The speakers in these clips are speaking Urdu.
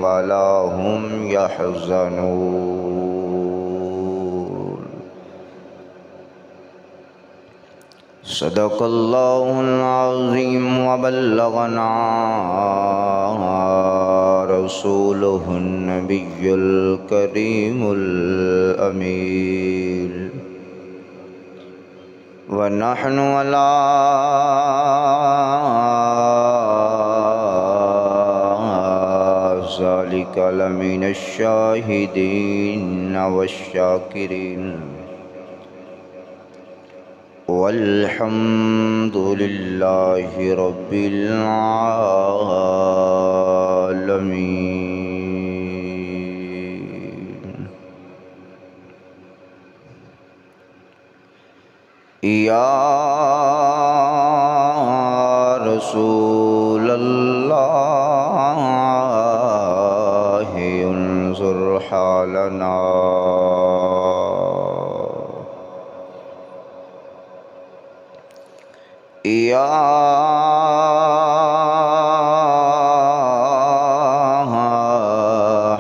ولا هم يحزنون صدق الله العظيم وبلغنا رسوله النبي الكريم الأمين ونحن على ذلك لمن الشاهدين والشاكرين والحمد لله رب العالمين. يا رسول الله انظر حالنا يا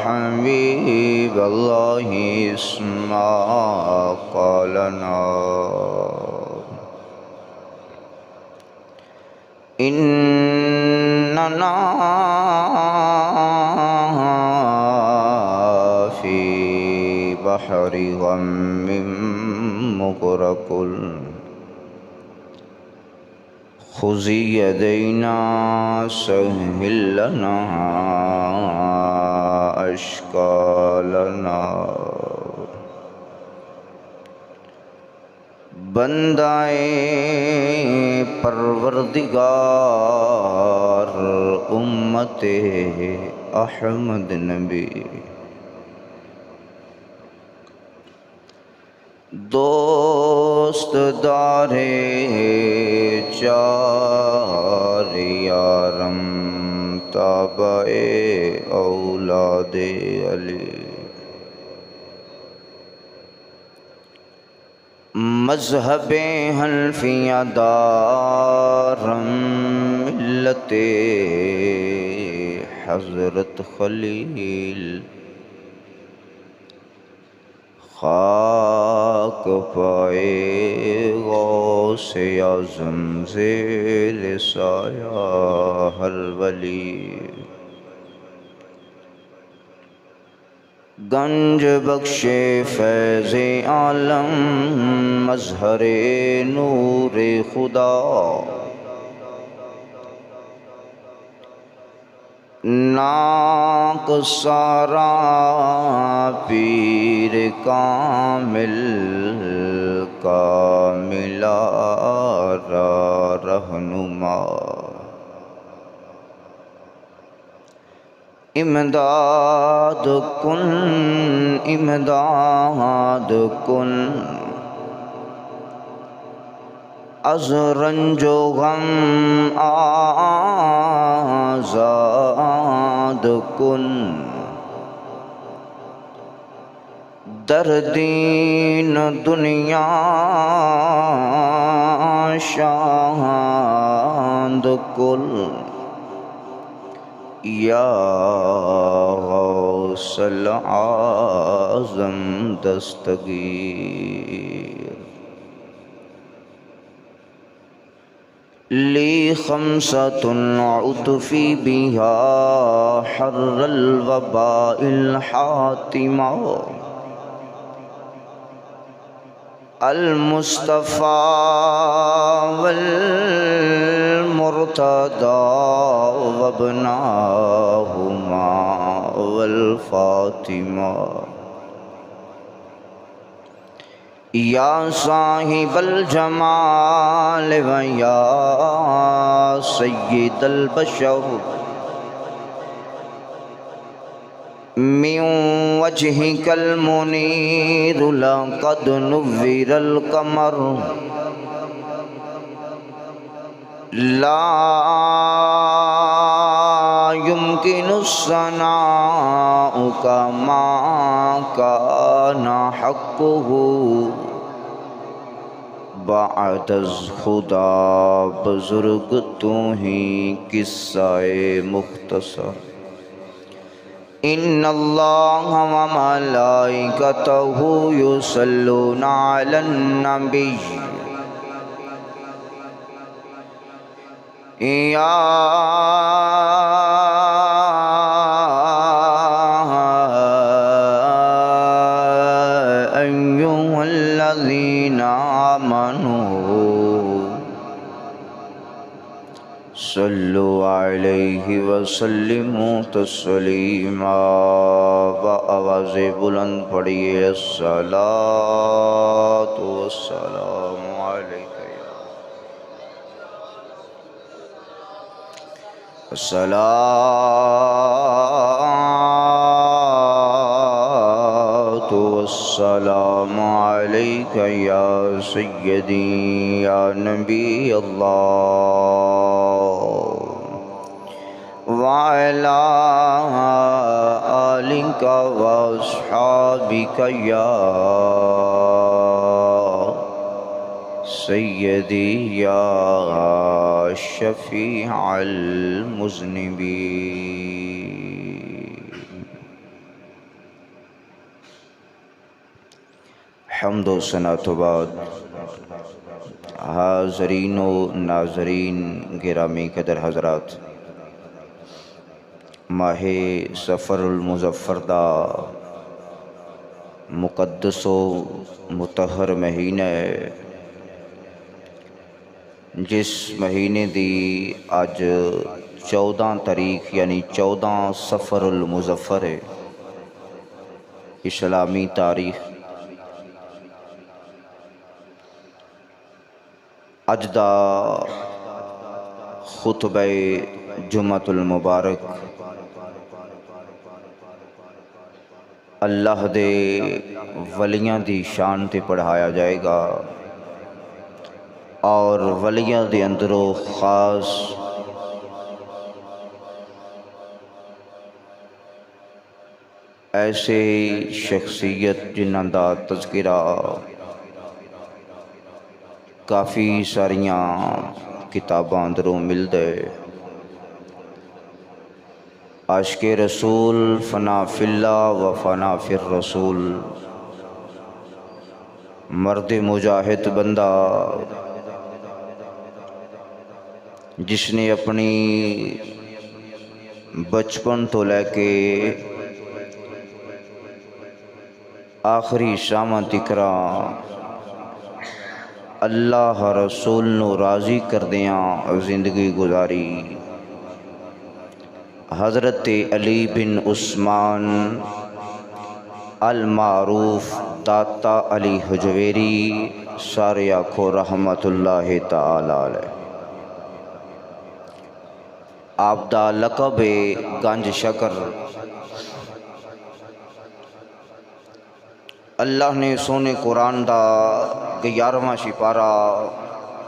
حبيب الله اسمع قولنا إننا في بحر غم مغرق خذ يدينا سهل لنا أشكالنا. بندائے پروردگار امت احمد نبی دوست دار چار یارم تابع اولاد علی مذہب حنفیہ دارم ملت حضرت خلیل خاک پائے غوث اعظم زیر سایہ ہر ولی گنج بخش فیض عالم مظہر نور خدا ناک سارا پیر کامل کاملا رہنما امداد کن امداد کن از رنج و غم آزاد کن در دین دنیا شاہد کن یا غوث العظم دستگیر لی خمسة عطفی بها حر الوباء الحاتمہ المصطفى والمرتضى وابناهما والفاطمة یا صاحب الجمال و یا سید البشر من وجهك المنير لقد نور القمر لا يمكن الثناء كما كان حقه بعد از خدا بزرگ تو ہی قصہ مختصر إن الله وملائكته يصلون على النبي يا أيها الذين آمنوا صلوا عليه وسلموا تسلیما. بآواز بلند پڑھیے الصلاۃ والسلام علیک یا الصلاۃ والسلام علیک یا سیدی یا نبی اللہ وعلى آلك وأصحابك يا سيدي يا شفيع المذنبين. حمد و ثنا تو بعد حاضرین و ناظرین گرامی قدر حضرات، ماہ سفر المظفر دا مقدس و مطہر مہینہ ہے، جس مہینے دی اج 14 تاریخ یعنی 14 سفر المظفر ہے اسلامی تاریخ. اج دا خطبہ جمعۃ المبارک اللہ دے ولیاں دی شان تے پڑھایا جائے گا، اور ولیاں دے اندروں خاص ایسے شخصیت جنہاں دا تذکرہ کافی ساریاں کتاباں اندروں ملدے. عاشق رسول فنا فی اللہ و فنا فی الرسول، مرد مجاہد بندہ جس نے اپنی بچپن تو لے کے آخری شامہ تکرا اللہ رسول نو راضی کردیاں زندگی گزاری. حضرت علی بن عثمان المعروف داتا علی حجویری، سارے آکھو رحمت اللہ تعالی علیہ. آپ دا لقب گنج شکر. اللہ نے سونے قرآن دا 11واں سپارہ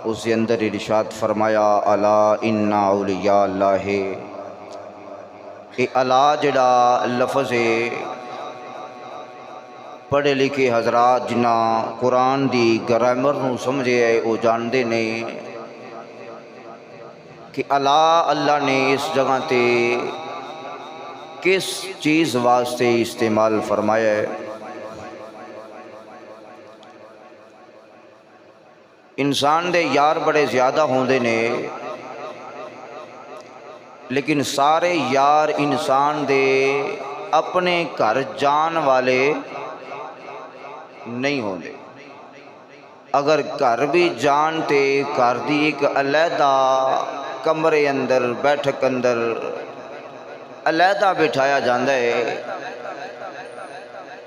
اس کے اندر ارشاد فرمایا الا ان اولیاء اللہ. اے الا جڑا لفظ ہے، پڑھے لکھے حضرات جنہ قرآن دی گرامر نو سمجھے ہے وہ جاندے نے کہ الا اللہ نے اس جگہ تے کس چیز واسطے استعمال فرمایا ہے. انسان دے یار بڑے زیادہ ہوندے نے، لیکن سارے یار انسان دے اپنے گھر جان والے نہیں ہوندے. اگر گھر بھی جان تے گھر دی ایک علیحدہ کمرے اندر بیٹھک اندر علیحدہ بٹھایا جاندہ ہے.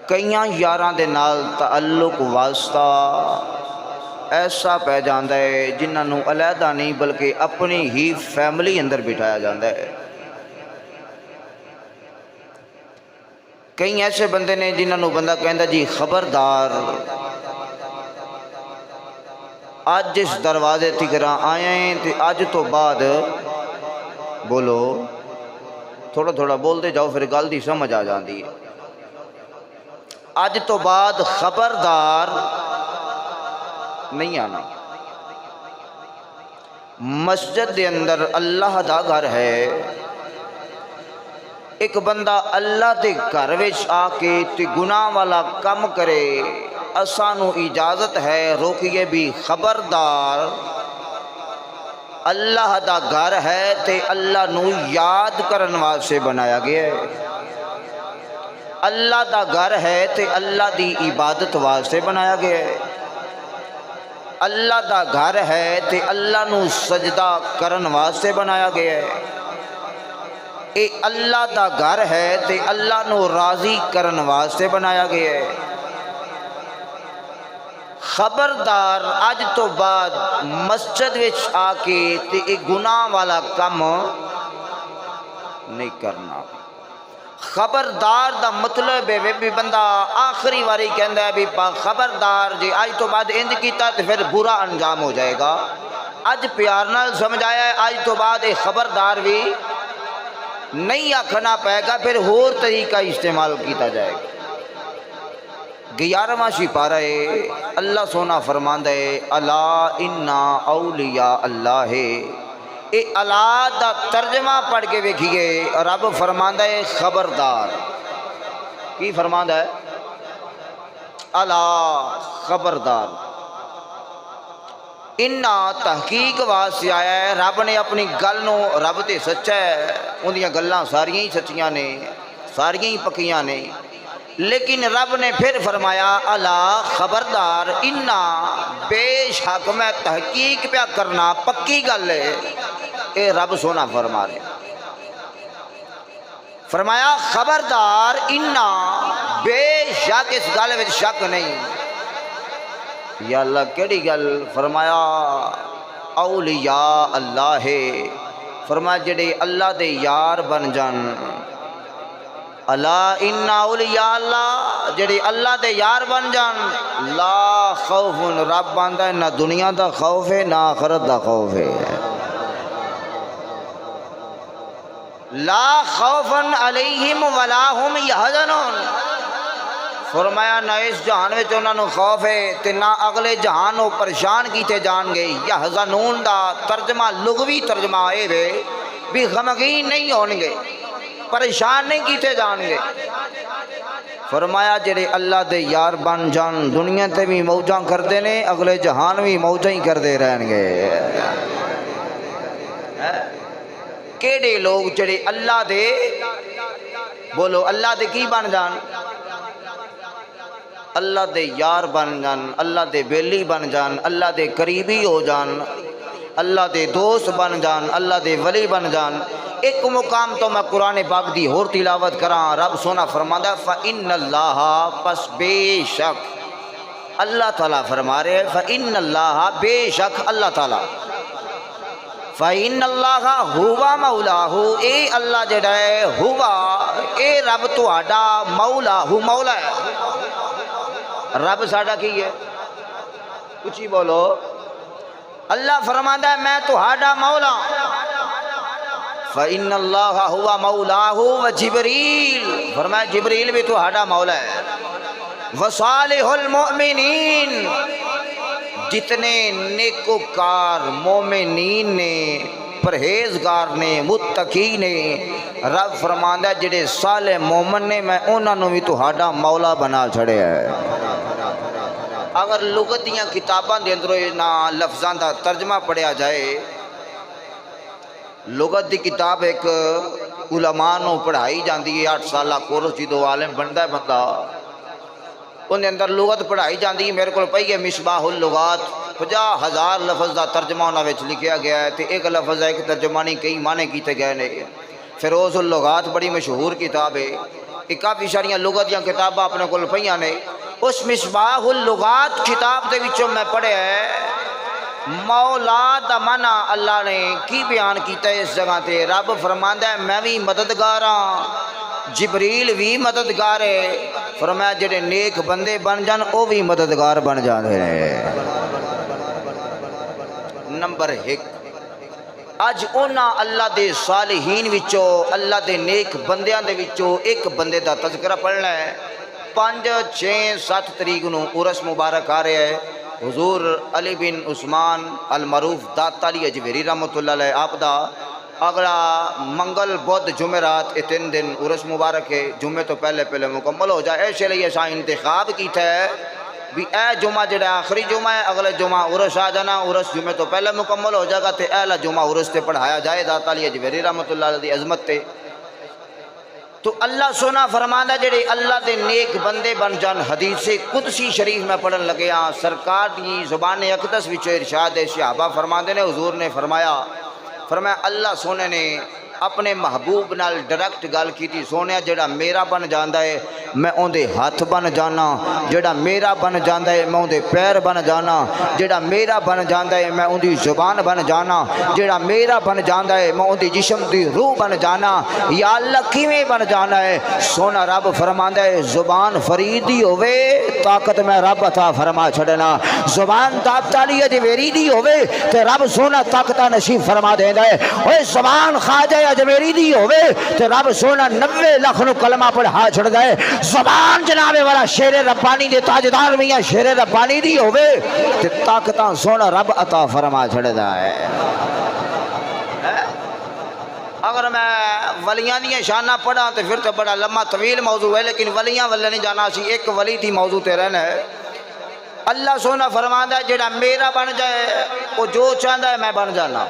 کئیاں یاراں دے نال تعلق واسطہ ایسا پہ جاندہ ہے جنہاں نو علیحدہ نہیں بلکہ اپنی ہی فیملی اندر بٹھایا جاندہ ہے. کئی ایسے بندے نے جنہاں نو بندہ کہندہ جی خبردار آج جس دروازے تکرا آئے ہیں تو آج تو بعد بولو تھوڑا تھوڑا بول دے جاؤ پھر گل دی سمجھ آ جاندی ہے. آج تو بعد خبردار نہیں آنا. مسجد دے اندر اللہ دا گھر ہے، ایک بندہ اللہ دے گھر وچ آ کے تے گناہ والا کم کرے، اسانو اجازت ہے روکیے بھی خبردار، اللہ دا گھر ہے تے اللہ نو یاد کرن واسطے بنایا گیا ہے، اللہ دا گھر ہے تے اللہ دی عبادت واسطے بنایا گیا ہے، اللہ دا گھر ہے تے اللہ نو سجدہ کرن واسطے بنایا گیا ہے، اے اللہ دا گھر ہے تے اللہ نو راضی کرن واسطے بنایا گیا ہے۔ خبردار اج تو بعد مسجد وچ آ کے تے اے گناہ والا کم نہیں کرنا۔ خبردار دا مطلب ہے بھی بندہ آخری واری کہندا ہے بھی خبردار جی اج تو بعد انج کیتا تے پھر برا انجام ہو جائے گا، اج پیار نال سمجھایا ہے اج تو بعد اے خبردار بھی نہیں آکھنا پائے گا، پھر اور طریقہ استعمال کیتا جائے گا۔ 11واں سپارہ ہے، اللہ سونا فرماندا ہے الا ان اولیاء اللہ، اے الا دا ترجمہ پڑھ کے ویکھیے، رب فرماندا ہے خبردار، کی فرماندا ہے؟ الا خبردار، انہ تحقیق واسطے آیا ہے، رب نے اپنی گل نو، رب تے سچا ہے، اندیاں گلاں ساریاں ہی سچیاں نے، ساریاں ہی پکیاں نے، لیکن رب نے پھر فرمایا الا خبردار، انہ بے شک میں تحقیق پیا کرنا، پکی گل ہے، اے رب سونا فرما رہے، فرمایا خبردار، انہ بے شک، اس گل وچ شک نہیں، یا اللہ کیڑی گل؟ فرمایا اولیاء اللہ ہے، فرمایا جڑے اللہ دے یار بن جان، الا ان اولیاء اللہ، جڑے اللہ دے یار بن جان، لا خوف، رب باندا ہے نہ دنیا دا خوف ہے نہ آخرت دا خوف ہے، لا خوف علیہم ولا هم یحزنون، فرمایا نہ اس جہان وچ انہاں نوں خوف ہے تے نہ اگلے جہان نوں پریشان کیتے جان گے۔ یحزنون دا ترجمہ لغوی ترجمہ اے وے بھی غمگین نہیں ہون گے، پریشان نہیں کیتے جان گے۔ فرمایا جڑے اللہ دے یار بن جان، دنیا تے بھی موجاں کردے نے، اگلے جہان بھی موجاں ہی کردے رہن گے۔ کیڑے لوگ جڑے اللہ دے، بولو اللہ دے کی بن جان؟ اللہ دے یار بن جان، اللہ دے بیلی بن جان، اللہ دے قریبی ہو جان، اللہ دے دوست بن جان، اللہ دے ولی بن جان۔ ایک مقام تو میں قرآن پاک دی اور تلاوت کراں، رب سونا فرماندا فَإِنَّ اللَّهَ، پس بے شک اللہ تعالیٰ فرما رہے ہیں، فَإِنَّ اللَّهَ، بے شک اللہ تعالیٰ، فَإِنَّ اللَّهَ هُوَ مَوْلَاهُ، اے اللہ جڑا ہے، ہوا اے رب تہاڈا، مولاہو مولا ہے، رب ساڈا کی ہے؟ کچھ ہی بولو، اللہ فرماندا ہے میں تہاڈا مولا، فَإِنَّ اللَّهَ هُوَ مَوْلَاهُ وَجِبْرِيل، فرمایا جبریل بھی تہاڈا مولا ہے، وَصَالِحُ الْمُؤْمِنِينَ، جتنے نیکوکار مومنین نے، پرہیزگار نے، متقی نے، رب فرماندا ہے جڑے صالح مومن نے میں انہاں نوں بھی تہاڈا مولا بنا چھڑیا ہے۔ اگر لغت دیاں کتاباں دے اندروں انہاں لفظاں دا ترجمہ پڑھیا جائے، لغت دی کتاب ایک علماء نوں پڑھائی جاندی ہے، 8 سالہ کورس جدو عالم بندا ہے بندہ، ان دے اندر لغت پڑھائی جاندی ہے، میرے کو پئی ہے مصباح اللغات، 50,000 لفظ دا ترجمہ انہاں وچ لکھیا گیا ہے، تے ایک لفظ ہے، ایک ترجمہ نہیں، کئی معنی کیتے گئے نے۔ فیروز اللغات بڑی مشہور کتاب ہے، یہ کافی ساریاں لغت دیاں کتاباں اپنے کول پئیاں نے، اس مصباح اللغات کتاب دے وچوں میں پڑھیا ہے، مولا دا معنی اللہ نے کی بیان کیتا ہے اس جگہ تے، رب فرماندا ہے میں بھی مددگار ہاں، جبریل بھی مددگار ہے، فرمایا جڑے نیک بندے بن جان او بھی مددگار بن جاندے ہیں۔ نمبر 1، اج اونا اللہ دے صالحین وچوں، اللہ دے نیک بندیاں دے وچوں ایک بندے دا تذکرہ پڑھنا ہے۔ 5، 6، 7 تاریخ نو عرس مبارک آ رہا ہے، حضور علی بن عثمان المعروف داتا علی اجویری رحمۃ اللہ علیہ آپ دا اگلا منگل بدھ جمعرات یہ 3 دن عرس مبارک ہے، جمعے تو پہلے پہلے مکمل ہو جائے، ایسے لیے اساں انتخاب کیتا ہے بھی اے جمعہ جڑا آخری جمعہ ہے، اگلے جمعہ عرس آ جانا، عرس جمعے تو پہلے مکمل ہو جائے گا، تے اہلا جمعہ عرس تے پڑھایا جائے داتا علی اجویری رحمت اللہ علیہ دی عظمت تے۔ تو اللہ سونا فرمانا جڑے اللہ دے نیک بندے بن جان، حدیث قدسی شریف میں پڑھن لگے ہاں، سرکار کی زبان اقدس وچ ارشاد ہے، صحابہ فرماندے نے حضور نے فرمایا اللہ سونے نے اپنے محبوب نال ڈائریکٹ گل کیتی، سونے جڑا میرا بن جاندا ہے میں اون دے ہاتھ بن جانا، جڑا میرا بن جاندا ہے میں اون دے پیر بن جانا، جڑا میرا بن جاندا ہے میں اون دی زبان بن جانا، جڑا میرا بن جاندا ہے میں اون دی جسم دی روح بن جانا۔ یا اللہ کیویں بن جانا ہے؟ سونا رب فرماندا ہے زبان فرید دی ہوے طاقت میں رب عطا فرما چھڑنا، زبان داتا علی اجویری دی ہوے تے رب سونا طاقت نصیب فرما دیندا ہے۔ اوے زبان خواجہ اجمیری دی ہوے تے رب سونا 90 لاکھ نو کلمہ پڑھا چھڑدا ہے۔ زبان جناب والا شیر ربانی دے تاجدار میاں شیر ربانی دی ہوے تے طاقتاں سونا رب عطا فرما چھڑدا ہے۔ اگر میں ولیاں دی شانہ پڑھا تو پھر تو بڑا لمبا طویل موضوع ہے، لیکن ولیاں والے نہیں جانا، سی ایک ولی دی موضوع تے رہنا ہے۔ اللہ سونا فرماندا ہے جڑا میرا بن جائے وہ جو چاہتا ہے میں بن جانا۔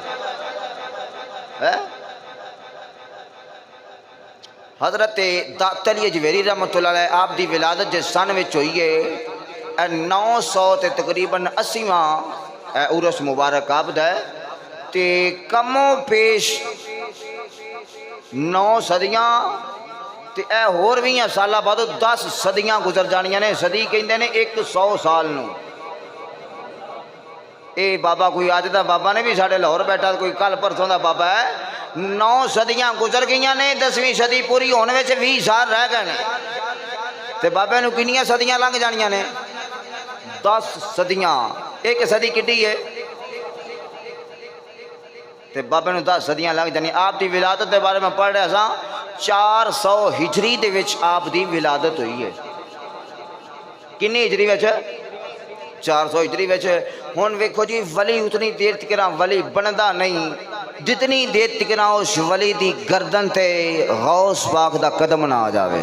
حضرت داتا علی اجویری رحمت اللہ علیہ آپ دی ولادت جس سن وچ ہوئی ہے 900 تے تقریباً 80واں عرس مبارک آپ دا ہے تے کم و پیش 9 صدیاں تے اے ہور 20 سالہ بعد 10 صدیاں گزر جانیاں نے۔ صدی کہندے نے 100 سال نو۔ اے بابا کوئی آج دا بابا نے بھی ساڑھے لاہور بیٹھا، کوئی کل پرسوں دا بابا ہے۔ 9 صدیاں گزر گئیاں نے، 10ویں صدی پوری ہونے وچ 20 سال رہ گئے نے، تے بابے نو کنیاں صدیاں لنگ جانیاں نے؟ 10 صدیاں۔ ایک صدی کڈی ہے تے بابے نو 10 صدیاں لنگ جانیاں۔ آپ دی ولادت دے بارے میں پڑھ رہے ساں 400 ہجری دے وچ آپ دی ولادت ہوئی ہے۔ کنی ہجری وچ؟ 400 ہجری وچ۔ ہن ویکھو جی ولی اتنی دیر تک ولی بندا نہیں جتنی دیر تک اس ولی دی گردن تے غوث پاک دا قدم نہ آ جاوے،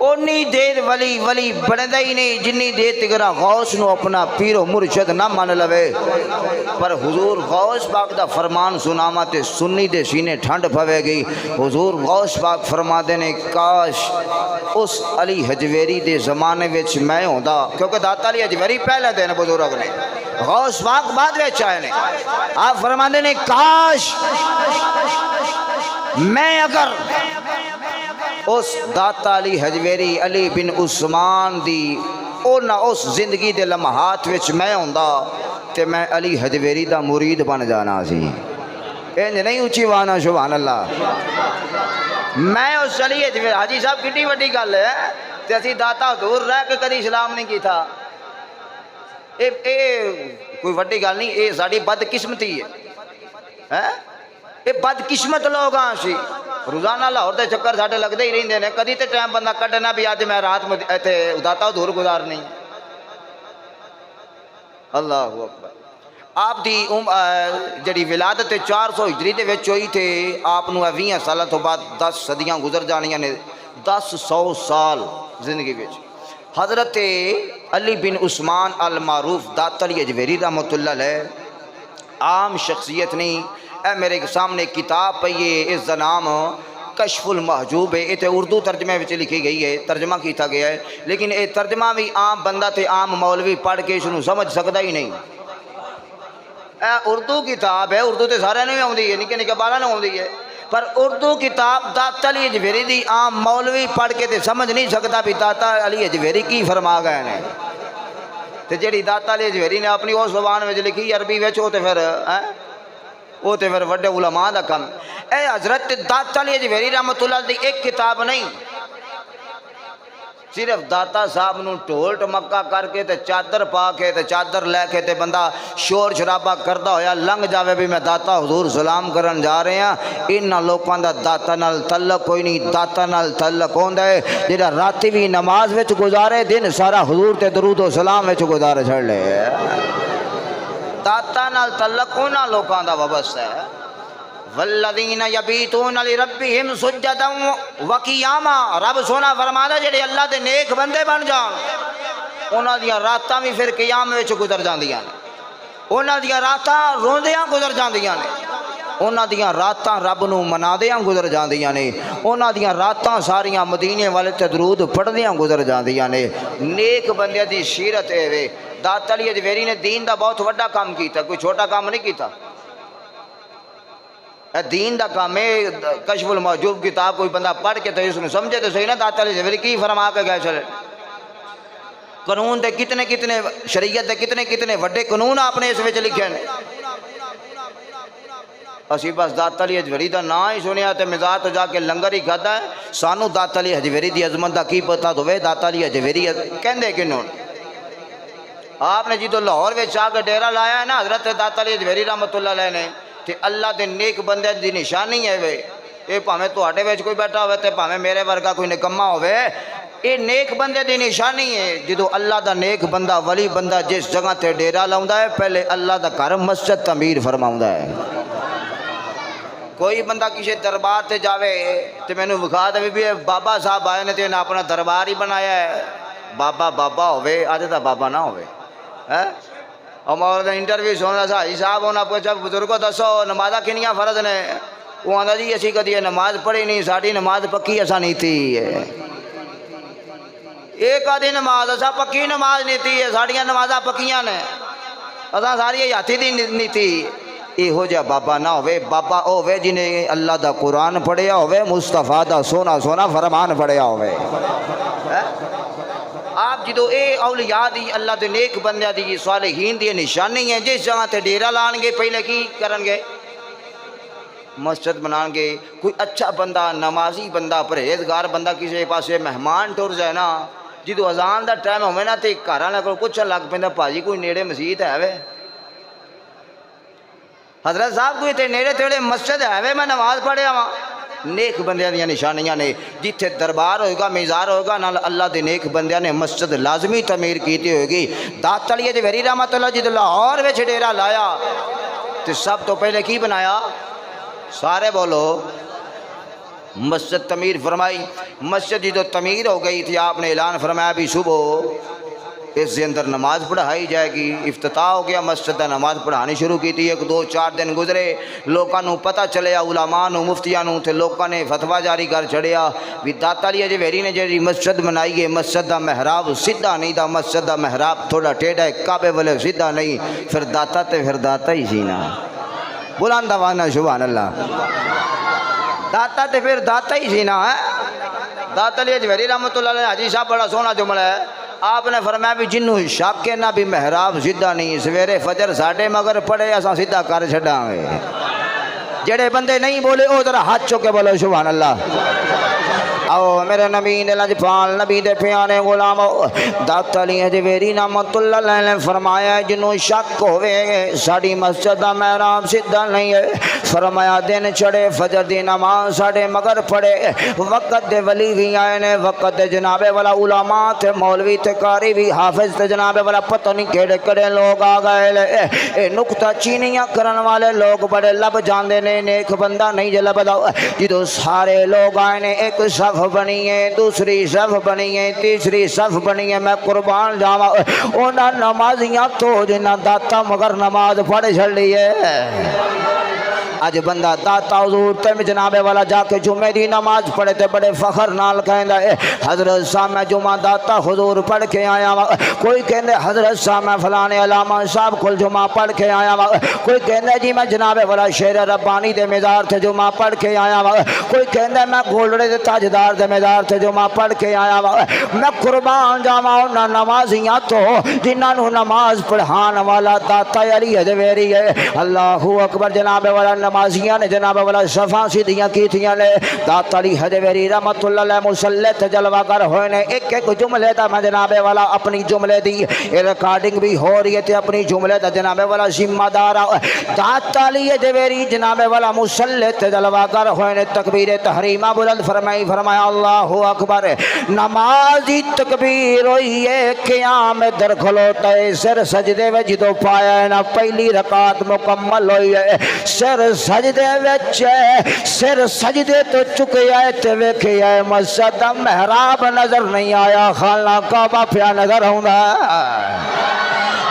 اونی دیر ولی بندا ہی نہیں جنی دیر تک غوث نو اپنا پیر و مرشد نہ مان لوے۔ پر حضور غوث پاک دا فرمان سناواں تے سنی دے سینے ٹھنڈ پوے گئی۔ حضور غوث پاک فرماندے نے کاش اس علی حجویری دے زمانے وچ میں ہوندا، کیونکہ داتا علی حجویری پہلے دن بزرگ نے، غوث پاک بعد وچ آئے نے۔ آپ فرماندے نے کاش میں اگر اس داتا علی حجویری علی بن عثمان دی اس زندگی دے لمحات وچ میں ہوندا تے میں علی حجویری دا مرید بن جانا سی۔ انج نہیں اچھی وانا سبحان اللہ۔ میں اس علی حجویری، حاجی صاحب کتنی بڑی گل ہے تے اسی داتا دور رہ کے کدی اسلام نہیں کیتا۔ اے کوئی بڑی گل نہیں، اے ساڈی بد قسمتی ہے۔ یہ بد قسمت لوگ ہاں سی، روزانہ لاہور دے چکر ساڈے لگتے ہی رہندے نے، کدی تے ٹائم بندہ کڈنا بھی اج میں رات ایتھے داتا دور گزارنی۔ اللہ اکبر۔ آپ دی جڑی ولادت 400 ہجری دے وچ ہوئی تے آپ نو 20 سالہ تو بعد 10 صدیاں گزر جانیاں نے، 100 سال زندگی وچ۔ حضرت علی بن عثمان المعروف داتا علی اجویری رحمت اللہ علیہ عام شخصیت نہیں۔ اے میرے سامنے کتاب پئی ہے، اس دا نام کشف المحجوب ہے، یہ تے اردو ترجمے وچ لکھی گئی ہے، ترجمہ کیتا گیا ہے، لیکن یہ ترجمہ بھی عام بندہ تے عام مولوی پڑھ کے اس نو سمجھ سکتا ہی نہیں۔ اے اردو کتاب ہے، اردو تے سارے نہیں آتی ہے، نکے نکے بالا نہیں آتی ہے، پر اردو کتاب داتا علی اجویری دی عام مولوی پڑھ کے تے سمجھ نہیں سکتا بھی داتا علی اجویری کی فرما گئے نے۔ تے جڑی داتا علی اجویری نے اپنی اس زبان وچ لکھی عربی وچ، وہ تے پھر وڈے علماء دا کم۔ اے حضرت داتا علی اجویری رحمت اللہ دی ایک کتاب نہیں، صرف داتا صاحب نو ٹول ٹمکا کر کے تے چادر پا کے تے چادر لے کے تے بندہ شور شرابہ کردا ہویا لنگ جاوے بھی میں داتا حضور سلام کرن جا رہے ہیں، انہاں لوکاں دا داتا نال تعلق کوئی نہیں۔ داتا نال تعلق ہوندا ہے جڑا راتی بھی نماز وچ گزارے، دن سارا حضور تے درود و سلام وچ گزار چھڑ لے۔ داتا نال تعلق انہاں لوکاں دا وابستہ ہے والذین یبیتون لربہم سجدا وقیاما، رب سونا فرمانا جڑے اللہ دے نیک بندے بن جان انہاں دیاں راتاں بھی پھر قیام وچ گزر جاندیاں نے، انہاں دیاں راتاں روندیاں گزر جاندیاں نے، انہاں دیاں راتاں رب نو منادیاں گزر جاندیاں نے، انہاں دیاں راتاں ساریاں مدینے والے تے درود پڑھدیاں گزر جاندیاں نے۔ نیک بندے دی سیرت اے وے۔ داتا علی اجویری نے دین دا بہت وڈا کام کیتا، کوئی چھوٹا کام نہیں کیتا۔ دین دا کام ہے۔ کشف المحجوب کتاب کوئی بندہ پڑھ کے تو اس نے سمجھے تو صحیح نا داتا علی اجویری کی فرما کے گئے چلے۔ قانون دے کتنے کتنے، شریعت دے کتنے کتنے وڈے قانون آپ نے اس وچ لکھے ہیں۔ اسی بس داتا علی اجویری دا نا ہی سنیا تے مزاج تو جا کے لنگر ہی کھادا ہے، سانو داتا علی اجویری دی عظمت دا کی پتہ ہوئے۔ داتا علی اجویری کہندے کنوں آپ نے جدو لاہور وچ آ کے ڈیرا لایا ہے نا حضرت داتا علی اجویری رحمۃ اللہ علیہ نے، تے اللہ دے نیک بندے دی نشانی ہے وے۔ اے بھاویں تواڈے وچ کوئی بیٹھا ہوئے تے بھاویں میرے ورگا کوئی نکما ہوئے، اے نیک بندے دی نشانی ہے۔ جدو اللہ دا نیک بندہ ولی بندہ جس جگہ تے ڈیرا لاؤندا ہے پہلے اللہ دا گھر مسجد تعمیر فرماؤندا ہے۔ کوئی بندہ کسی دربار تے جاوے تے مینوں وکھا دے بھی بابا صاحب آئے نے تے انہاں اپنا دربار ہی بنایا ہے، بابا بابا ہوئے آدھے تا بابا نہ ہوئے۔ اور مولوی نے انٹرویو سننا سا حاجی صاحب انہاں پوچھا بزرگوں دسو نمازاں کنیاں فرض نے؟ وہ آندا جی اسی کدی نماز پڑھی نہیں، ساڈی نماز پکی اساں نہیں تھی ہے۔ ایک آدھی نماز اساں پکی نماز نہیں تھی ہے، ساڈیاں نمازاں پکیاں نے، اساں ساری ہاتھی دی نہیں تھی۔ یہو جہا بابا نہ ہوئے، بابا ہوئے جنہیں اللہ دا قرآن پڑھیا ہوئے، مصطفیٰ دا سونا سونا فرمان پڑھیا ہوئے۔ آپ جدو اے اولیاء دی اللہ دے نیک بندیاں دی صالحین دی نشانی ہے، جس جگہ تے ڈیرا لان گے پہلے کی کرن گے؟ مسجد بنان گے۔ کوئی اچھا بندہ، نمازی بندہ، پرہیزگار بندہ کسی پاسے مہمان ٹر جائے نا، جدو اذان دا ٹائم ہوئے نا تے گھر والے کو پوچھن لگ پیندا بھاجی کوئی نیڑے مسجد ہے وے؟ حضرت صاحب کوئی تے نیڑے تیڑے مسجد ہے وے میں نماز پڑھیا ہاں؟ نیک بندیاں دیاں نشانیاں نے۔ جتھے دربار ہوئے گا، میزار ہوئے گا، نال اللہ دے نیک بندیاں نے مسجد لازمی تعمیر کیتی ہوئے گی۔ داتا علی اجویری رحمۃ اللہ جدو لاہور وچ ڈیرا لایا تے سب تو پہلے کی بنایا؟ سارے بولو، مسجد تعمیر فرمائی۔ مسجد جدو تعمیر ہو گئی تھی آپ نے اعلان فرمایا بھی صبح اس کے اندر نماز پڑھائی جائے گی۔ افتتاح ہو گیا مسجد کا، نماز پڑھانی شروع کی تھی۔ 1-2-4 دن گزرے، لوگوں پتہ چلیا، علماء نو، مفتیاں نو، تے لوگوں نے فتویٰ جاری کر چھڑیا بھی داتا علی اجویری نے جی مسجد بنائی ہے، مسجد دا محراب سیدھا نہیں دا، مسجد دا محراب تھوڑا ٹیڑھا ہے، کعبے والے سیدھا نہیں۔ پھر داتا ہی سی نا، بلند آواز سبحان اللہ، داتا تے پھر داتا ہی سی نا۔ داتا علی اجویری رحمۃ اللہ علیہ حاجی صاحب بڑا سونا جملہ ہے، آپ نے فرمایا بھی جنوں شک ہے نہ بھی محراب سیدھا نہیں، سویرے فجر ساڈے مگر پڑے اساں سیدھا کر چھڈاں گے۔ جڑے بندے نہیں بولے او ذرا ہاتھ چوک کے بولو سبحان اللہ۔ آؤ میرے نبی نے لجپال نبی دے پیارے غلام داتا علی اجویری رحمۃ اللہ علیہ نے فرمایا جنوں شک ہوئے ساڈی مسجد دا محراب سیدھا نہیں ہے، فرمایا دن چڑھے فجر دی نماز ساڈے مگر پڑھے، وقت دے ولی بھی آئے نے، وقت دے جناب والا علماء تے مولوی تے قاری بھی، حافظ تے جناب والا پتہ نہیں کیڑے کیڑے لوگ آ گئے لے۔ اے نکتہ چینیاں کرن والے لوگ بڑے لب جاندے نے، نیک بندہ نہیں جے لبدا۔ جدوں سارے لوگ آئے نے، ایک صف بنی ہے، دوسری صف بنی ہے، تیسری صف بنی ہے، میں قربان جاواں انہاں نمازیاں تو جنہاں داتا مگر نماز پڑھ چھڑی ہے۔ اج بندہ داتا حضور تے جناب والا جا کے جمعے دی نماز پڑھے تے بڑے فخر نال کہندا ہے حضرت صاحب میں جمعہ داتا حضور پڑھ کے آیا وا، کوئی کہندا حضرت صاحب میں فلانے علامہ صاحب کول جمعہ پڑھ کے آیا وا، کوئی کہندا جی میں جناب والا شیر ربانی دے مزار تے جمعہ پڑھ کے آیا وا، کوئی کہندا میں گولڑے دے تاجدار دے مزار تے جمعہ پڑھ کے آیا وا۔ میں قربان جاواں انہاں نمازیاں تو جنہاں نو نماز پڑھان والا داتا علی اجویری ہے۔ اللہ اکبر جناب والا نمازیاں نے جناب والا صفا سیدھیاں کیتیاں نے داتا علی حجویری رحمت اللہ علیہ مصلی تے جلوہ گر ہوئے نے ایک ایک جملے دا میں جناب والا اپنی جملے دی ریکارڈنگ بھی ہو رہی ہے تے اپنی جملے دا جناب والا ذمہ دار داتا علی حجویری جناب والا مصلی تے جلوہ گر ہوئے نے تکبیر تحریمہ بلند فرمائی فرمایا اللہ اکبر نمازی تکبیر ہوئی ہے قیام در کھلوتا ہے سر سجدے میں جدو پایا ہے نا پہلی رکعت مکمل ہوئی ہے سر سجدے وچ سر سجدے تو چکے آئے تے ویکھے آئے مسجد محراب نظر نہیں آیا خانہ کعبہ پیا نظر ہونا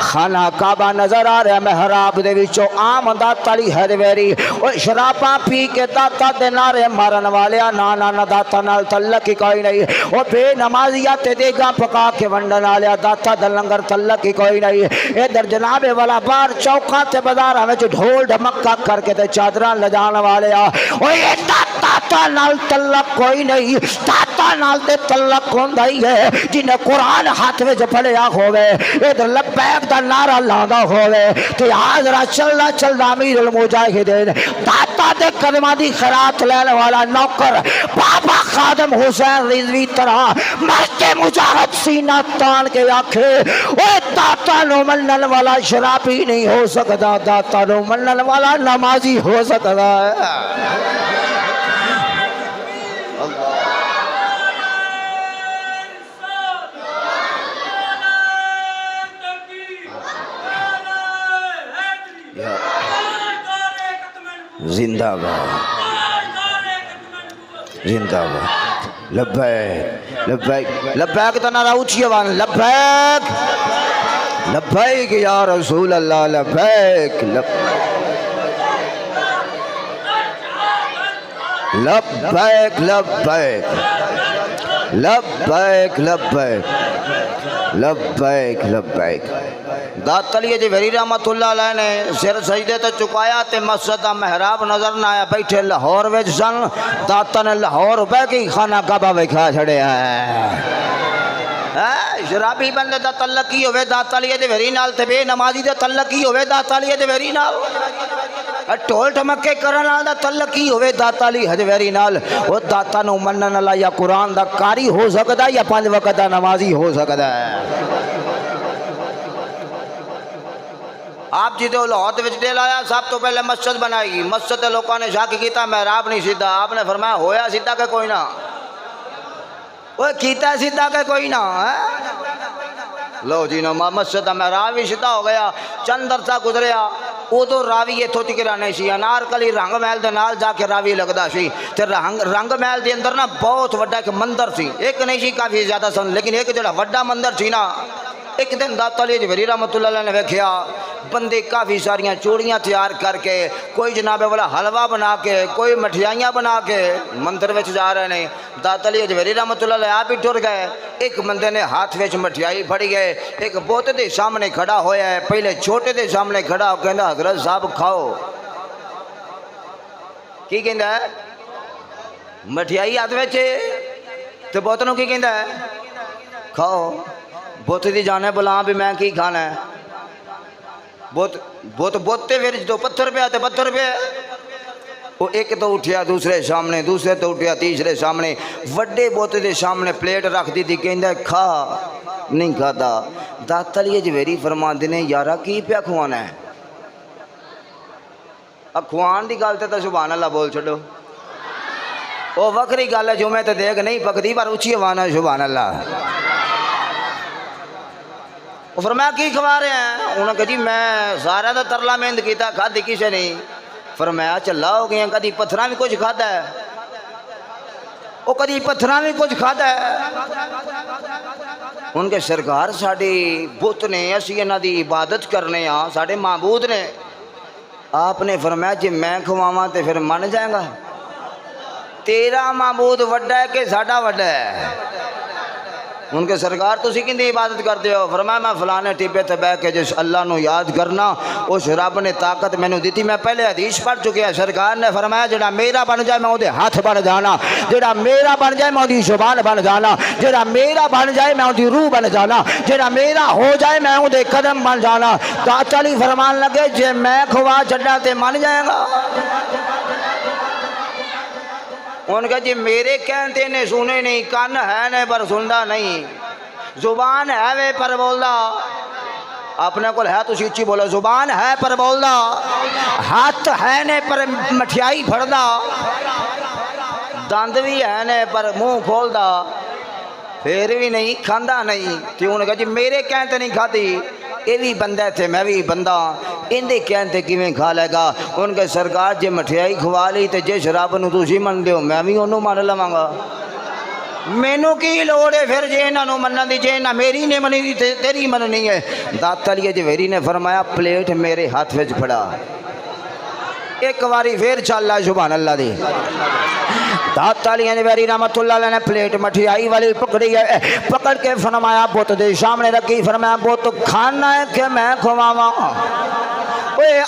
خانہ کعبہ نظر آ رہا محراب دے وچوں عام داتا علی حجویری او شراباں پی کے داتا دے نعرے مارن والیا نا داتا نال تعلق ہی کوئی نہیں او بے نمازیاں تے دیگاں پکا کے ونڈن والیا داتا دے لنگر تعلق ہی کوئی نہیں ادھر جناب والا بار چوکاں تے بازاراں وچ ڈھول ڈھمکا کر کے تے چادراں لجان والیا او یہ داتا نال تعلق کوئی نہیں داتا نال تے تعلق ہوندا ہی ہے جنہیں قرآن ہاتھ وچ پھڑیا ہوے ادھر لبیک دا نعرہ لاندہ ہوئے تے حاضرہ چلنا چلنا امیر المجاہدین داتا دے قدمہ دی خیرات لینے والا نوکر بابا خادم حسین رضوی طرح مست مجاہد سینہ تان کے آکھے اوہ داتا نو منن والا شرابی نہیں ہو سکتا داتا نو منن والا نمازی ہو سکتا ہے زندہ باد زندہ باد لبیک لبیک لبیک تو نہ اونچی آواز لبیک لبیک یا رسول اللہ لبیک لبیک لبیک لبیک لبیک لبیک لبیک داتا علی حجویری رحمت اللہ علیہ نے سر سجدے تے چکایا تے مسجد دا محراب نظر نہ آیا بیٹھے لاہور وچ سن داتا نے لاہور بہ کے خانہ کعبہ وکھا چھڑیا ہے شرابی بندے دا تعلق ہی ہوئے داتا علی حجویری نال تے بے نمازی دا تعلق ہی ہوئے داتا علی حجویری نال ٹول ٹمکے کرن نال دا تعلق ہی ہوئے داتا علی حجویری نال او داتا نو منن والا یا قرآن دا قاری ہو سکدا یا 5 وقت دا نمازی ہو سکدا ہے آپ جی تو لاہور وچ ڈیل آیا سب تو پہلے مسجد بنائی مسجد لوگوں نے شک کیتا محراب نہیں سیدھا آپ نے فرمایا ہویا سیدھا کہ کوئی نہ وہ کیتا سیدھا کہ کوئی نہ لو جی نا مسجد محراب بھی سیدھا ہو گیا چند عرصہ گزریا ادو راوی اتوں تک نہیں سی انارکلی رنگ محل دے نال جا کے راوی لگتا سی تے رنگ محل دے اندر نا بہت وڈا ایک مندر سی ایک نہیں سی کافی زیادہ سن لیکن ایک جڑا وڈا مندر سی نا ایک دن داتا علی حجویری رحمت اللہ علیہ نے ویکھیا بندے کافی ساریاں چوڑیاں تیار کر کے کوئی جناب والا حلوہ بنا کے کوئی مٹھائیاں بنا کے مندر وچ جا رہے ہیں داتا علی حجویری رحمت اللہ علیہ آپ ہی ٹر گئے ایک بندے نے ہاتھ وچ مٹھائی پھڑی گئے ایک بوت دے سامنے کھڑا ہویا ہے پہلے چھوٹے دے سامنے کھڑا ہو کہندا حضرت صاحب کھاؤ کی کہندا ہے مٹھائی ہاتھ وچ تے بوت نو کی کہندا ہے کھاؤ بوت دی جانے بلا بھی میں کی کھانا ہے بوتے پھر جو پتھر پہ آتے پتھر پہ وہ ایک تو اٹھیا دوسرے سامنے دوسرے تو اٹھیا تیسرے سامنے وڈے بوتے دے سامنے پلیٹ رکھ دی تھی کہندہ کھا نہیں کھاتا داتا علی حجویری فرماندے نے یارا کی پیا کھوانا ہے اب کھوان دی گل تے سبحان اللہ بول چھڈو وہ وکری گل ہے جو میں تے دیکھ نہیں پکدی پر اونچی آواز ہے سبحان اللہ وہ فرمایا کی کھوا رہے ہیں انہوں نے کہا جی میں سارا دا ترلا مہند کیتا کھا دی کسے نہیں فرمایا چلا ہو گئے ہیں کدی پتھراں بھی کچھ کھاتا ہے وہ کدی پتھراں بھی کچھ کھاتا ہے ان کے سرکار ساڑی بت نے اسی انہاں دی عبادت کرنے ہاں ساڑے معبود نے آپ نے فرمایا جی میں کھواواں تے پھر من جائے گا تیرا معبود وڈا ہے کہ ساڑا وڈا ہے ان کے سرکار تسی کیندی عبادت کرتے ہو؟ فرمایا میں فلانے ٹیبے تے بیٹھ کے جس اللہ نو یاد کرنا اس رب نے طاقت مینوں دیتی. میں پہلے حدیث پڑھ چکے ہیں. سرکار نے فرمایا جڑا میرا بن جائے میں اودے ہاتھ بن جانا, جڑا میرا بن جائے میں اودی زبان بن جانا, جڑا میرا بن جائے میں اودی روح بن جانا, جڑا میرا ہو جائے میں اودے قدم بن جانا. داتا علی فرمان لگے جے میں کھوا چھڈا تے من جائے گا. ان کا جی میرے کہتے نے سنے نہیں, کان ہے نے پر سندا نہیں, زبان ہے وے پر بولدا. اپنے کول ہے تو اچھی بولو, زبان ہے پر بولدا, ہاتھ ہے نے پر مٹھیائی پھڑدا, دند بھی ہے نے پر منہ کھولدا, پھر بھی نہیں کھاندا نہیں. تے انہوں نے کہا جی میرے کہتے نہیں کھاتی, یہ بھی بندہ تھے میں بھی بندہ, اندے کہتے کیویں کھا لے گا. ان کے سرکار جے مٹھیائی کھوا لی تے جے شراب نو تسی من دیو میں بھی انہوں مان لواں گا. مینوں کی لوڑ ہے پھر جے انہوں منن دی, جے نہ میری نے منی دی تیری مننی ہے. داتا علی جویری نے فرمایا پلیٹ میرے ہاتھ وچ پھڑا, ایک واری پھر چل رہا سبحان اللہ دی. داتا علی جویری رحمت اللہ علیہ نے پلیٹ مٹھیائی والی پکڑی ہے, پکڑ کے فرمایا بت دے سامنے رکھی. فرمایا بت کھانا ہے کہ میں کھواواں؟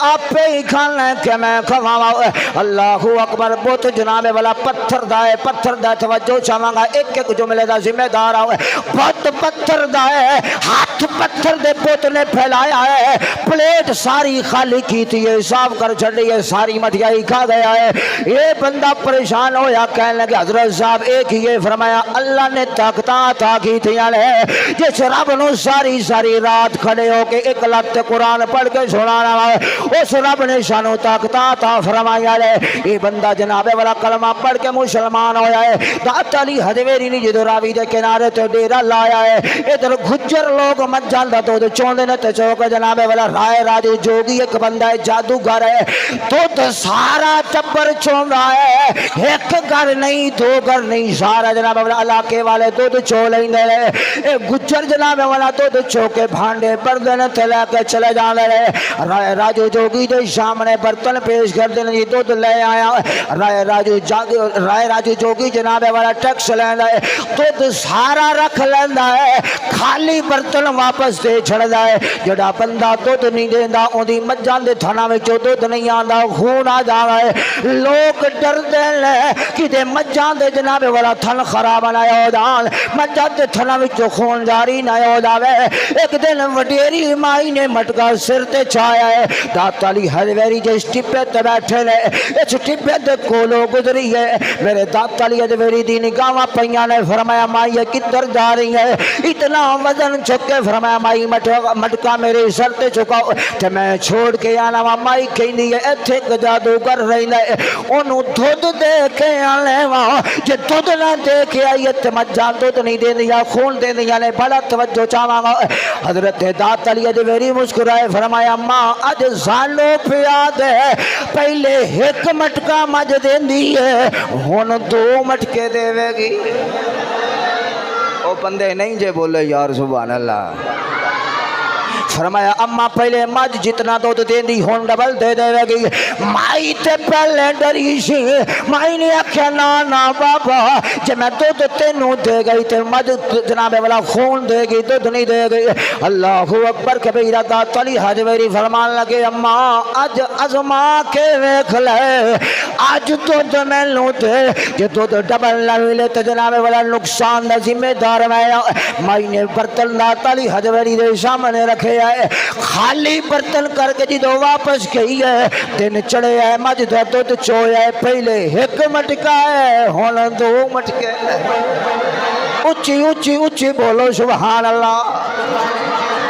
آپ ہی کھانا ہے کہ میں کھواواں؟ اللہ اکبر. بت جناب والا پتھر دا ہے, پتھر دا توجہ چاہواں گا, ایک ایک جملے دا ذمہ دار ہے. بت پتھر دا ہے, ہاتھ پتھر دے بت نے پھیلایا ہے, پلیٹ ساری خالی کیتی ہے, صاف کر چھڑی ہے, ساری مٹھیائی کھا گیا ہے. یہ بندہ پریشان ہویا, کہنے لگے حضرت صاحب ایک ہی ہے. فرمایا اللہ نے طاقتاں عطا کی تھیاں نے, جس رب نو ساری ساری رات کھڑے ہو کے ایک لفظ قرآن پڑھ کے سنانا ہے, اس رب نے شانو طاقتاں عطا فرمایا ہے. یہ بندہ جناب والا کلمہ پڑھ کے مسلمان ہویا ہے. داتا علی حجویری نے جدو راوی دے کنارے تے ڈیرا لایا ہے, ادھر گجر لوگ مجھال دا دودھ چوندے نے تے چوک جناب والا رائے راجو جوگی ایک بندہ ہے, جادوگر ہے, دودھ سارا ٹبر چون رہا ہے, ایک گھر نہیں دو گھر نہیں, سارا جناب والا علاقے والے دودھ چو لیندے رہے. اے گجر جناب والا دودھ چو کے بھانڈے بردن تے لے کے چلے جاندے رہے. رائے راجو جوگی دے سامنے برتن پیش کر دینا جی دودھ لے آیا. رائے راجو جوگی جناب والا ٹیکس لیندا ہے, دودھ سارا رکھ لیندا ہے, خالی برتن واپس دے چھڑدا ہے. جڑا بندہ دودھ نہیں دیندا اودی مجھاں دے تھنا وچوں دودھ نہیں آندا, خون آ جاوے. لوگ ڈردے نے کہ مجھاں دے جناب والا تھن خراب نہ ہو جان, مجھاں دے تھنا وچوں خون جاری نہ ہو جاوے. ایک دن وڈیری مائی نے مٹکا سر تے چھایا ہے. داتا علی حجویری جس ٹپے تے بیٹھے نے, اس ٹپے دے کولوں گزری ہے. میرے داتا علی حجویری دی نگاہاں پئیاں نے. فرمایا مائی یہ کدھر جا رہی ہے؟ اتنا وزن چک کے فرمایا مائی مٹکا میرے سر تے چکاؤ تے میں چھوڑ کے آنا وا. مائی کہندی ہے ایتھے ایک جادوگر رہندا ہے, اونوں دودھ دے کے آنے وا, جے دودھ نہ دے کے آئی تے مجھاں دودھ نہیں دیندیاں خون دیندیاں نے. بڑا توجہ چاہواں گا. حضرت داتا علی حجویری مسکرائے, فرمایا ماں اج سانو پیا دے, پہلے ایک مٹکا مجھ دیندی ہے, ہن دو مٹکے دے گی. او بندے نہیں جے بولے یار سبحان اللہ. فرمایا اما پہلے مجھ جتنا دودھ دیندی ہون ڈبل دے دے گی. مائی تے پہلے ڈری سی, مائی نے آکھیا نا نا بابا جے میں دودھ تینوں دے گئی تے مجھ جناب والا خون دے گی, دودھ نہیں دے گئی. اللہ اکبر کبیرہ. داتا علی حجویری فرمان لگے اما اج ازما کے ویکھ لے, اج دودھ مینوں دے, جے دودھ ڈبل نہ ملے تے جناب والا نقصان دا ذمہ دار میں. مائی نے برتن داتا علی حجویری دے سامنے رکھے, خالی برتن کر کے جدو واپس گئی ہے, دن چڑھے ہے, مجھ دا دودھ چویا ہے, پہلے ایک مٹکا ہے ہن دو مٹکے. اچھی اچھی اچھی بولو سبحان اللہ.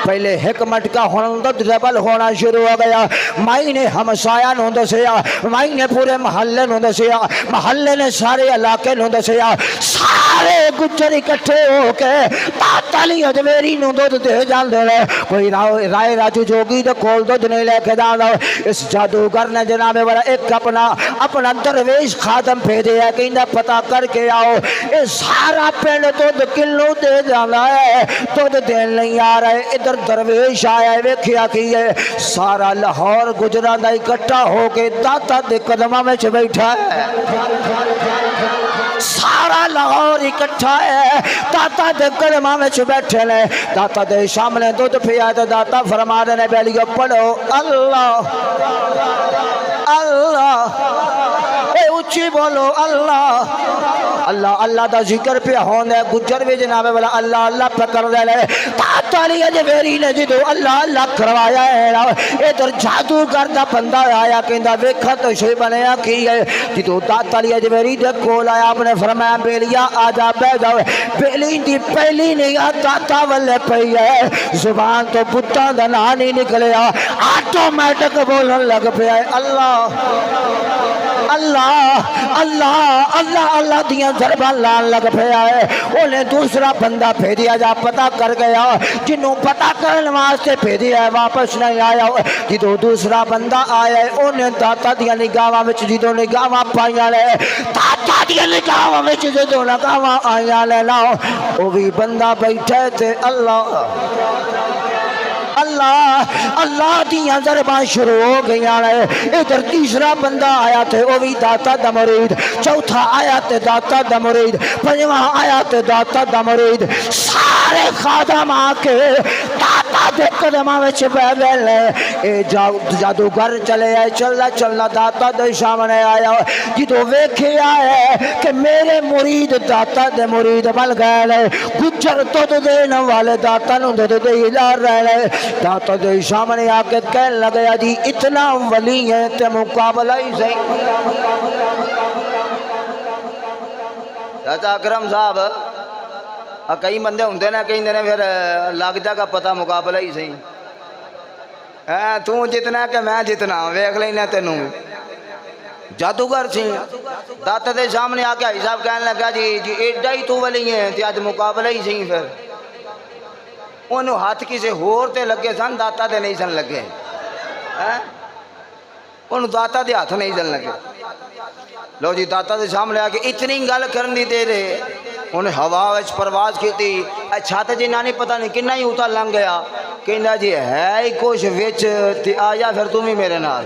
پہلے ایک مٹکا ہن دودھ ڈبل ہونا شروع ہو گیا. مائی نے ہمسایا نو دسیا, مائی نے پورے محلے نو دسیا, محلے نے سارے علاقے نو دسیا. سارے گجر اکٹھے ہو کے داتا علی حجویری نو دودھ دے جاندے نے. کوئی رائے راجو جوگی دے کول دودھ نہیں لے کے جاندا. اس جادوگر نے جناب والا ایک اپنا درویش خادم بھیجے ہے, کہندا پتہ کر کے آؤ اے سارا پنڈ دودھ کلو دے جاندا ہے, دودھ دین نہیں آ رہا ہے. ادھر درویش آیا ہے, ویکھیا کی ہے سارا لاہور گجراں دا اکٹھا ہو کے داتا دے قدماں وچ بیٹھا ہے. سارا لاہور اکٹھا ہے داتا دے قدماں وچ بیٹھے نے داتا دے سامنے دودھ پیا تے داتا فرما دے نے بیلیو پڑھو اللہ اللہ اے اچھی بولو اللہ اللہ اللہ دا ذکر پہ ہوندے گجر بھی جناب والا اللہ اللہ پہ کر دے لے داتا علی اجمیری نے جدو اللہ اللہ کروایا ہے ادھر جادوگر دا بندہ آیا کہندا ویکھا تو شے بنیا کی ہے جدو داتا علی اجمیری دے کول آیا آپ نے فرمایا بیلیا آ جا بیٹھ جاؤ بیلی دی پہلی نگاہ داتا والے پئی ہے زبان تو بتاں دا نام نہیں نکلیا آٹومیٹک بولن لگ پیا ہے اللہ اللہ اللہ اللہ اللہ دیاں ضربان لان لگ پیا ہے انہیں دوسرا بندہ بھیجیا جا پتہ کر گیا جنہوں پتہ کرنے واسطے بھیجیا ہے واپس نہیں آیا جدو دوسرا بندہ آیا ہے انہیں داتا دیاں نگاہاں وچ جدو نگاہاں پائیاں لے داتا دیاں نگاہاں وچ جدو نگاہاں آئیاں لے نا وہ بھی بندہ بیٹھے تھے اللہ اللہ اللہ دیاں ضرباں شروع ہو گئیاں نے ادھر تیسرا بندہ آیا تھے وہ بھی داتا دا مرید چوتھا آیا تھے داتا دا مرید پنجواں آیا تھے داتا دا مرید سارے خادم آ کے داتا دے قدماں وچ بیٹھ گئے اے جادوگر چلے آئے چلنا چلنا داتا دے سامنے آیا جدو ویکھیا ہے کہ میرے مرید داتا دے مرید بن گئے گجر دودھ دین والے داتا نوں دودھ دے ہلا رہے داتا دے سامنے آ کے کہنے لگا جی اتنا ولی ہے تے مقابلہ ہی صحیح چاچا اکرم صاحب کئی بندے ہوندے نا کہیں نے پھر لگ جا کا پتہ مقابلہ ہی صحیح تو جتنا کہ میں جتنا ویکھ لینا تینوں جادوگر سی داتا دے سامنے آ کے بھائی صاحب کہنے لگا جی ایڈا ہی تو ولی ہے تے اج مقابلہ ہی صحیح پھر انہوں ہاتھ کسی ہور تے لگے سن داتا دے نہیں سن لگے انہوں داتا دے ہاتھ نہیں سن لگے لو جی داتا دے سامنے آ کے اتنی گل کرن دی دے رہے انہیں ہوا وچ پرواز کی تھی چھت جی نانی پتہ نہیں کنا ہی اوتا لنگ گیا کہندا جی ہے ہی کچھ وچ تے آ جا پھر تم ہی میرے نال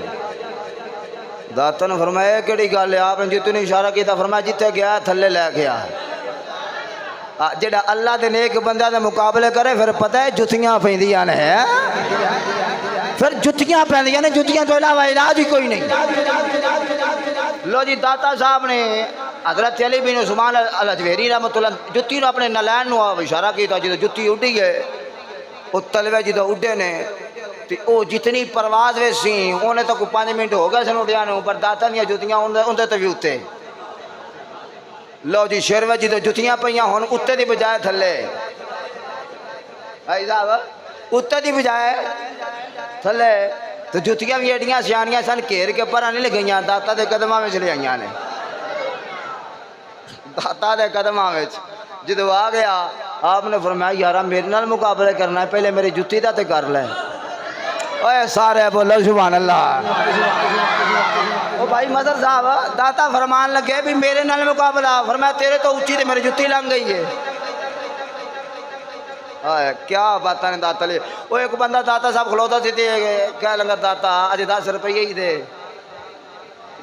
داتا نے فرمایا کیڑی گل ہے آپ نے جتنی اشارہ کیتا فرمایا جتنے گیا تھلے لے گیا جڑا اللہ دے نیک بندہ دے مقابلے کرے پھر پتہ ہے جتیاں پیندیاں نے پھر جتیاں پیندیاں نے جتیاں تو علاوہ علاج ہی کوئی نہیں لو جی داتا صاحب نے حضرت علی بن عثمان الاجویری رحمۃ اللہ جتی نو اپنے نلین نو اشارہ کیتا جدو جتی اڈی ہے وہ تلوے جدو اڈے نے تے او جتنی پرواز وچ سی اونے تو کوئی 5 منٹ ہو گئے سن اڈیا نو پر داتا دیاں جتیاں اندے تے وی اتے لو جی شیروے جی تو جتیاں پہیاں ہون اتے دی بجائے تھلے بھائی صاحب اتے دی بجائے تھلے تو جتیاں بھی ایڈیاں سیانیاں سن گھیر کے پرا نہیں لگیاں داتا دے قدماں وچ لے آئیاں نے داتا دے قدماں وچ جدو آ گیا آپ نے فرمایا یارا میرے نال مقابلے کرنا ہے پہلے میری جتی دا تے کر لے اوے سارے بولو سبحان اللہ او بھائی مدر صاحب داتا فرمان لگے بھی میرے نال مقابلہ فرمایا تیرے تو اونچی تے میری جتی لنگ گئی ہے کیا باتاں نے داتا لے وہ ایک بندہ داتا صاحب کھلوتا سی تے کہہ لگا داتا اج 10 روپیے ہی دے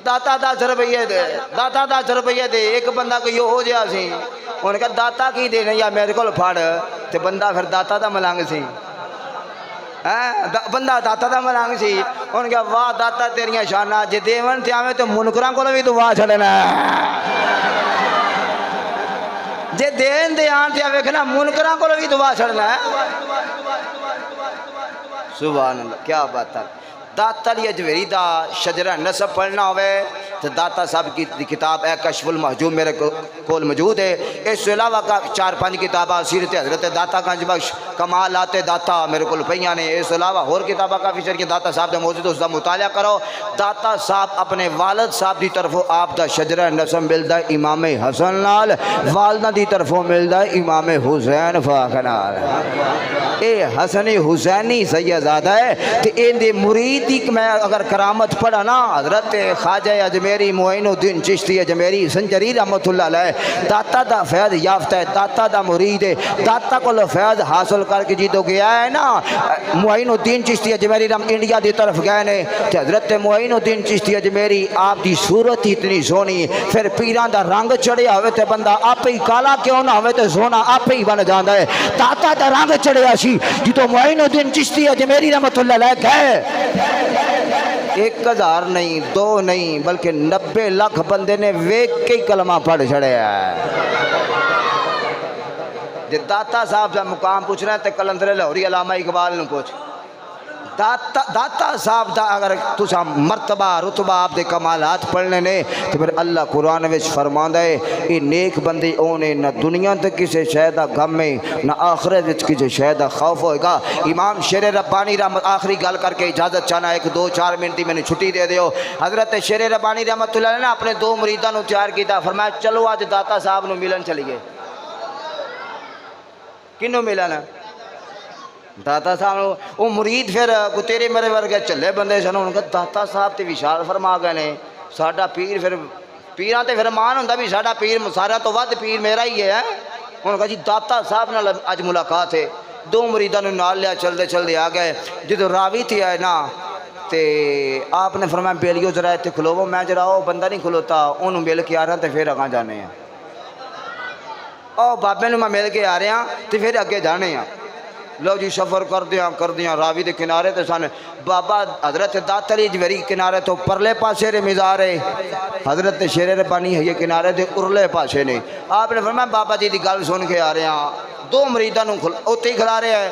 داتا 10 روپیے دے داتا 10 روپیے دے ایک بندہ کوئی ہو جیا سی انہوں نے کہا داتا کی دینا یا میرے کو پھڑ تے بندہ پھر داتا دا ملانگ سی بندہ داتا دا ملانگ سی انہوں نے کہا واہ داتا تیریاں شانہ جے دیون تے آویں تو منکراں کو بھی دعا چھڑنا جے دین دے آن تے ویکھنا منکراں کو بھی دعا چھڑنا ہے سبحان اللہ کیا بات ہے داتا علی اجمیری دا شجرہ نسب پڑھنا ہوئے تو داتا صاحب کی کتاب ہے کشف المحجوب میرے کول موجود ہے اس سے علاوہ 4-5 کتابہ سیرت حضرت داتا گنج بخش کمالات داتا میرے کول پہیاں نے اس سے علاوہ اور کتابہ کافی سر کے داتا صاحب دے موجود اس دا مطالعہ کرو داتا صاحب اپنے والد صاحب دی طرفوں آپ دا شجرہ نسب ملدا امام حسن نال والدہ دی طرفوں ملدا امام حسین فاخر نال اے حسن حسینی سیدزادہ ہے تے ان دے مرید میں اگر کرامت پڑھا نا حضرت خواجہ اجمیری معین الدین چشتی اجمیری سنجری رحمت اللہ علیہ داتا دا فیض یافتہ ہے داتا دا مرید ہے داتا کو فیض حاصل کر کے جدو گیا ہے نا معین الدین چشتی اجمیری رحمت انڈیا دی طرف گئے نے تے حضرت معین الدین چشتی اجمیری آپ دی صورت ہی اتنی سونی پھر پیران دا رنگ چڑھیا ہوئے تے بندہ آپ ہی کالا کیوں نہ ہوئے تے سونا آپ ہی بن جاندا ہے داتا دا رنگ چڑھیا سی جدو معین الدین چشتی اجمیری رحمت اللہ علیہ گئے 1000 نہیں 2 نہیں بلکہ 90 لاکھ بندے نے ویک کے کلمہ پڑھ چھڑیا ہے جی داتا صاحب کا مقام پوچھ رہے ہیں تو کلندر لاہوری علامہ اقبال نے پوچھ داتا صاحب دا اگر تسا مرتبہ رتبہ آپ دے کمالات پڑھنے نے تو پھر اللہ قرآن وچ فرماندا ہے یہ نیک بندے اونے نہ دنیا تے کسی شے دا غم ہے نہ آخرت وچ کسی شے دا خوف ہوئے گا امام شیر ربانی رحمت آخری گل کر کے اجازت چاہنا 1-2-4 منٹ دی میں نے چھٹی دے دیو حضرت شیر ربانی رحمت اللہ علیہ نے اپنے 2 مریداں نو تیار کیتا فرمایا چلو آج داتا صاحب نو ملن چلیے کنوں ملنا داتا صاحب وہ مرید پھر تیرے میرے ورگے چلے بندے سن ان کا داتا صاحب تے وشال فرما گئے نے ساڈا پیر پھر پیراں تے پھر مان ہوندا بھی ساڈا پیر سارا تو ود پیر میرا ہی ہے انہوں کہا جی داتا صاحب نال اج ملاقات ہے 2 مریداں نوں نال لیا چلدے چلدے آ گئے جدو راوی تھی آئے نا تے آپ نے فرمایا بیلیو ذرا اتنے کھلوو میں ذرا وہ بندہ نہیں کھلوتا انہوں مل کے آ رہا تے پھر اگاں جانے ہیں او بابے نوں میں مل کے آ رہا تے پھر اگے جانے ہیں لو جی سفر کر دیاں راوی دے کنارے تے سن بابا حضرت داتا علی اجمیری کنارے تو پرلے پاسے رے مزار ہے حضرت شیر ربانی ہے کنارے دے ارلے پاسے نے آپ نے فرمایا بابا جی دی گل سن کے آ رہے ہیں 2 مریداں نوں اوتے ہی کھلا رہے ہیں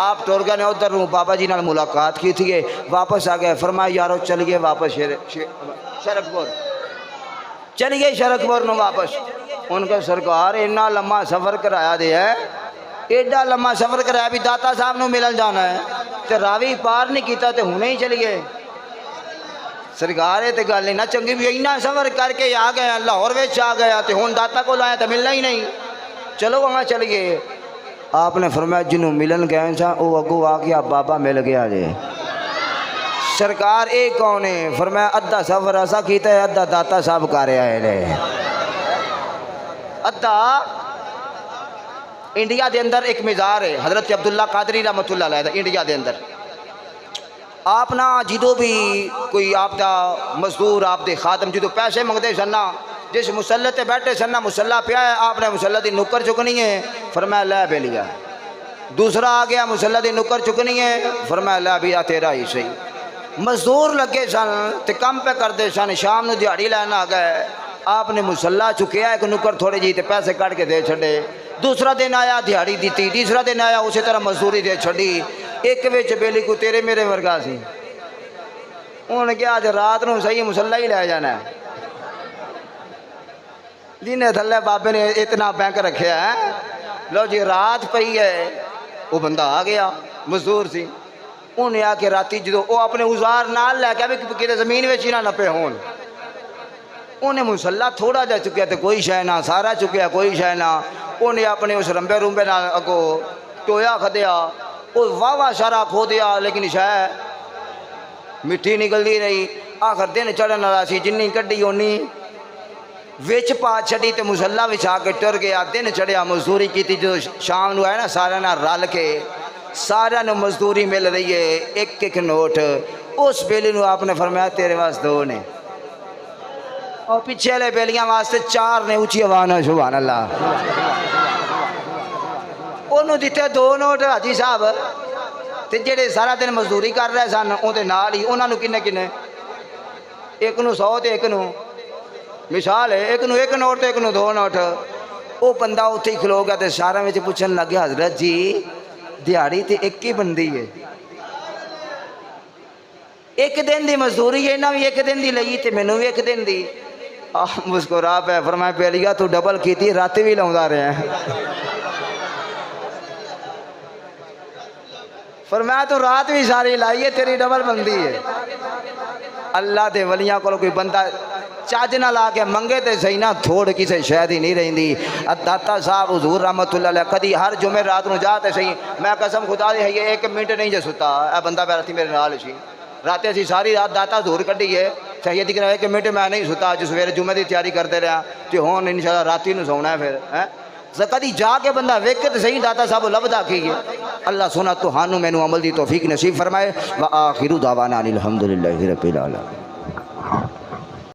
آپ ٹر گئے نے ادھر بابا جی نال ملاقات کی تھی واپس آ گئے فرمایا یارو چلیے واپس شرکپور چلیے شرکپور نو واپس ان کا سرکار اتنا لمبا سفر کرایا دے ہے ایڈا لمبا سفر کرایا بھی داتا صاحب نو ملن جانا ہے تے راوی پار نہیں کیتا تے ہنے ہی چلی گئے سرکار تے گل نہیں نہ چنگی بھی اتنا سفر کر کے آ گئے لاہور وچ آ گیا تے ہن داتا کو لایا تے ملنا ہی نہیں چلو وہاں چل گئے آپ نے فرمایا جنوں ملن گئے سا وہ اگو آ گیا بابا مل گیا جی سرکار اے کون ہے فرمایا ادھا سفر ایسا کیتا ہے ادھا داتا صاحب کر رہا ہے ادھا انڈیا دے اندر ایک مزار ہے حضرت عبداللہ قادری رحمت اللہ علیہ انڈیا دے اندر آپ نا جدو بھی کوئی آپ دا مزدور آپ دے خادم جدو پیسے منگتے سن جس مسلح تے بیٹھے سن مسلح پیا ہے آپ نے مسلح دی نکر چکنی ہے فرمایا لے بے لیا دوسرا آ گیا مسلح دی نکر چکنی ہے فرمایا لے بیا تیرا ہی صحیح مزدور لگے سن تے کم پہ کرتے سن شام نو دیہڑی لینا آ گئے آپ نے مسلح چکیا ایک نکر تھوڑے جی تے پیسے کٹ کے دے چھڑے دوسرا دن آیا دیہڑی دیتی تیسرا دن آیا اسی طرح مزدوری دے چھڑی ایک وچ بیلی کو تیرے میرے ورگا سی انہوں نے کہا آج رات نو صحیح مسلح ہی لے جانا ہے جنہیں تھلے بابے نے اتنا بینک رکھیا ہے لو جی رات پئی ہے وہ بندہ آ گیا مزدور سی انہیں آ کے راتی جدو وہ اپنے اوزار نال لے کے کتے زمین وچ ہی نہ نپے ہون انہیں مسلح تھوڑا جا چکیا تو کوئی شے نہ سارا چکیا کوئی شے نہ انہیں اپنے اس رمبے رومبے نہ اگو ٹویا کھدیا وہ واہ واہ سارا کھو دیا لیکن شے مٹھی نکل دی رہی آخر دن چڑھن والا سی جنی کڈی اونی وچ پا چھڑی تے مسلح وچ آ کے ٹر گیا دن چڑھیا مزدوری کی جو شام نو ہے نا سارا نہ رل کے سارا نو مزدوری مل رہی ہے ایک ایک نوٹ اس بیلی نو آپ نے فرمایا تیرے واسطے 2 نے اور پیچھے والے بیلیاں واسطے 4 نے اونچی آواز سبحان اللہ انہوں دیتے 2 نوٹ حاجی صاحب تے جڑے سارا دن مزدوری کر رہے سن اندر نال ہی انہوں کنے کنے ایک نو 100 تے ایک نو مثال ہے ایک نو 1 نوٹ تے ایک نو 2 نوٹ وہ بندہ اتنے ہی کھلو گیا تے سارا میں پوچھن لگ گیا حضرت جی دیہڑی تے ایک ہی بندی ہے ایک دن دی مزدوری ہے نا بھی ایک دن دی لئی تے مینوں بھی ایک دن دی مسکرا پہ فرمایا پہ لیا تو ڈبل کیتی رات بھی لاؤں رہے ہیں فرمایا تو رات بھی ساری لائیے تیری ڈبل بندی ہے اللہ دے ولیاں کو کوئی بندہ چاج نہ لا کے منگے تے صحیح نہ تھوڑ کسی شاید ہی نہیں رہندی داتا صاحب حضور رحمت اللہ علیہ کدی ہر جمعے رات نو جاتے صحیح میں قسم خدا دی ہے 1 منٹ نہیں جے ستا اے بندہ پہ راتی میرے نال سی رات اسی ساری رات داتا حضور کڈی ہے صحیح دی کہ 1 منٹ میں نہیں ستا جو سویرے جمعے دی تیاری کرتے رہا تے ہن انشاءاللہ راتی نو سونا ہے پھر کدی جا کے بندہ ویکھ تے صحیح داتا صاحب لبدا کی ہے اللہ سونا تو ہانو مینو عمل دی توفیق نصیب فرمائے وآخر دعوانا الحمدللہ رب العالمین.